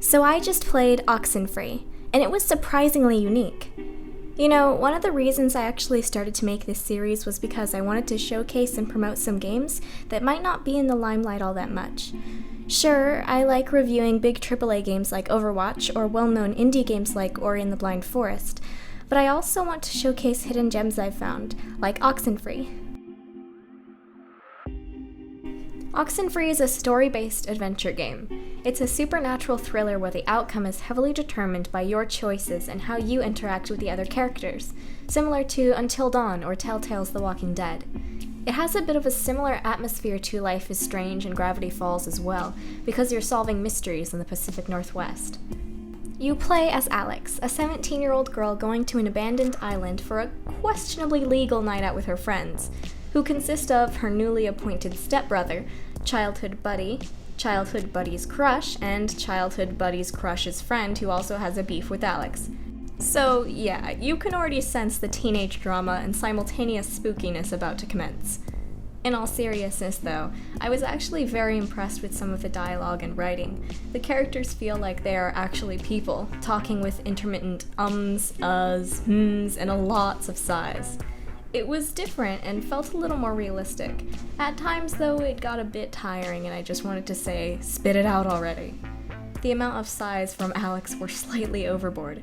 So I just played Oxenfree, and it was surprisingly unique. You know, one of the reasons I actually started to make this series was because I wanted to showcase and promote some games that might not be in the limelight all that much. Sure, I like reviewing big AAA games like Overwatch or well-known indie games like Ori and the Blind Forest, but I also want to showcase hidden gems I've found, like Oxenfree. Oxenfree is a story-based adventure game. It's a supernatural thriller where the outcome is heavily determined by your choices and how you interact with the other characters, similar to Until Dawn or Telltale's The Walking Dead. It has a bit of a similar atmosphere to Life is Strange and Gravity Falls as well, because you're solving mysteries in the Pacific Northwest. You play as Alex, a 17-year-old girl going to an abandoned island for a questionably legal night out with her friends, who consist of her newly appointed stepbrother, childhood buddy, childhood buddy's crush, and childhood buddy's crush's friend who also has a beef with Alex. So yeah, you can already sense the teenage drama and simultaneous spookiness about to commence. In all seriousness though, I was actually very impressed with some of the dialogue and writing. The characters feel like they are actually people, talking with intermittent ums, uhs, hms, and lots of sighs. It was different and felt a little more realistic. At times though, it got a bit tiring and I just wanted to say, spit it out already. The amount of sighs from Alex were slightly overboard.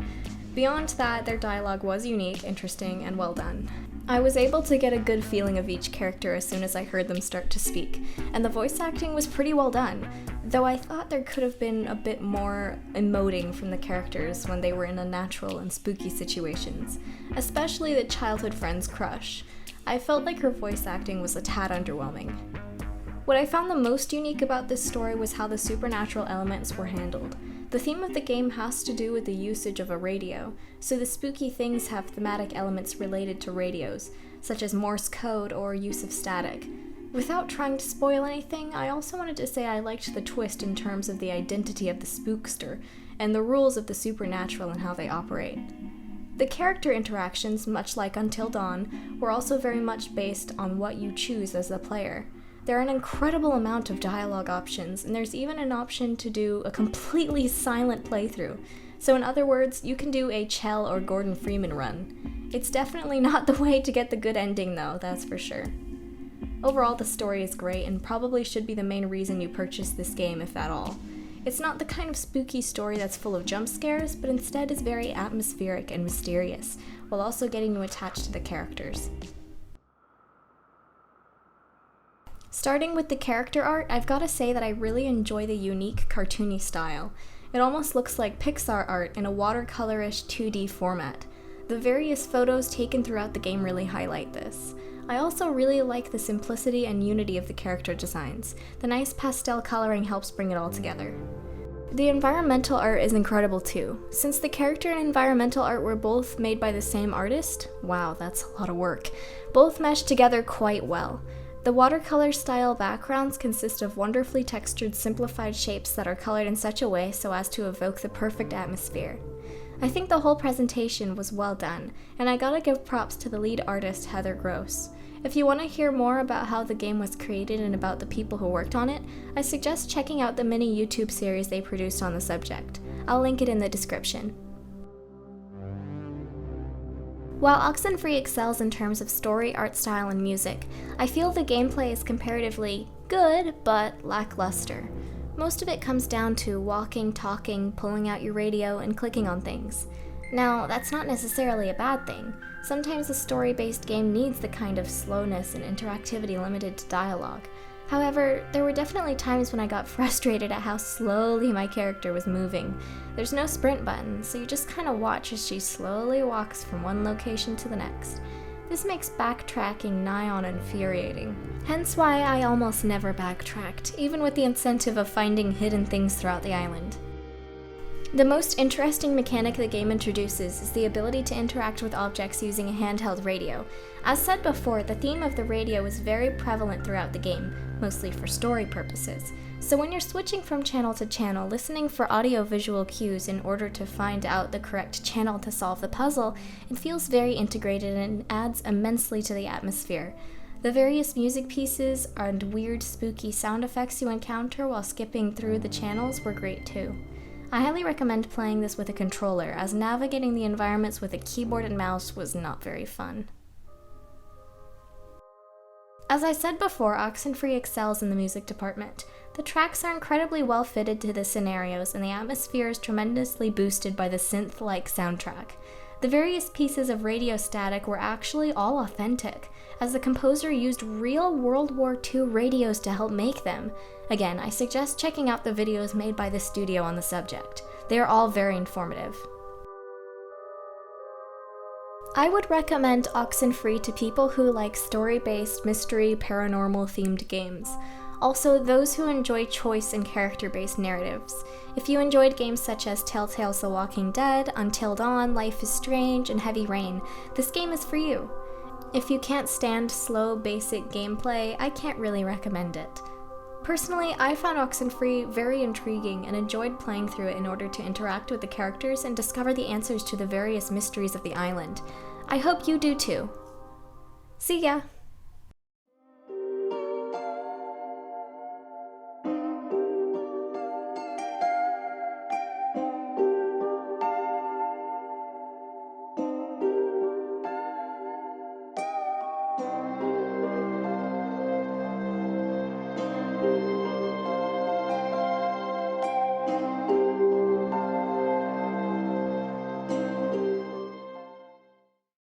Beyond that, their dialogue was unique, interesting, and well done. I was able to get a good feeling of each character as soon as I heard them start to speak, and the voice acting was pretty well done, though I thought there could have been a bit more emoting from the characters when they were in unnatural and spooky situations, especially the childhood friend's crush. I felt like her voice acting was a tad underwhelming. What I found the most unique about this story was how the supernatural elements were handled. The theme of the game has to do with the usage of a radio, so the spooky things have thematic elements related to radios, such as Morse code or use of static. Without trying to spoil anything, I also wanted to say I liked the twist in terms of the identity of the spookster, and the rules of the supernatural and how they operate. The character interactions, much like Until Dawn, were also very much based on what you choose as the player. There are an incredible amount of dialogue options, and there's even an option to do a completely silent playthrough. So in other words, you can do a Chell or Gordon Freeman run. It's definitely not the way to get the good ending though, that's for sure. Overall, the story is great and probably should be the main reason you purchase this game, if at all. It's not the kind of spooky story that's full of jump scares, but instead is very atmospheric and mysterious, while also getting you attached to the characters. Starting with the character art, I've got to say that I really enjoy the unique cartoony style. It almost looks like Pixar art in a watercolorish 2D format. The various photos taken throughout the game really highlight this. I also really like the simplicity and unity of the character designs. The nice pastel coloring helps bring it all together. The environmental art is incredible too. Since the character and environmental art were both made by the same artist, wow, that's a lot of work, both mesh together quite well. The watercolor style backgrounds consist of wonderfully textured, simplified shapes that are colored in such a way so as to evoke the perfect atmosphere. I think the whole presentation was well done, and I gotta give props to the lead artist, Heather Gross. If you want to hear more about how the game was created and about the people who worked on it, I suggest checking out the mini YouTube series they produced on the subject. I'll link it in the description. While Oxenfree excels in terms of story, art style, and music, I feel the gameplay is comparatively good, but lackluster. Most of it comes down to walking, talking, pulling out your radio, and clicking on things. Now, that's not necessarily a bad thing. Sometimes a story-based game needs the kind of slowness and interactivity limited to dialogue. However, there were definitely times when I got frustrated at how slowly my character was moving. There's no sprint button, so you just kind of watch as she slowly walks from one location to the next. This makes backtracking nigh on infuriating. Hence why I almost never backtracked, even with the incentive of finding hidden things throughout the island. The most interesting mechanic the game introduces is the ability to interact with objects using a handheld radio. As said before, the theme of the radio is very prevalent throughout the game, mostly for story purposes. So when you're switching from channel to channel, listening for audio-visual cues in order to find out the correct channel to solve the puzzle, it feels very integrated and adds immensely to the atmosphere. The various music pieces and weird spooky sound effects you encounter while skipping through the channels were great too. I highly recommend playing this with a controller, as navigating the environments with a keyboard and mouse was not very fun. As I said before, Oxenfree excels in the music department. The tracks are incredibly well fitted to the scenarios, and the atmosphere is tremendously boosted by the synth-like soundtrack. The various pieces of radio static were actually all authentic, as the composer used real World War II radios to help make them. Again, I suggest checking out the videos made by the studio on the subject. They are all very informative. I would recommend Oxenfree to people who like story-based, mystery, paranormal-themed games. Also, those who enjoy choice and character-based narratives. If you enjoyed games such as Telltale's The Walking Dead, Until Dawn, Life is Strange, and Heavy Rain, this game is for you. If you can't stand slow, basic gameplay, I can't really recommend it. Personally, I found Oxenfree very intriguing and enjoyed playing through it in order to interact with the characters and discover the answers to the various mysteries of the island. I hope you do too. See ya!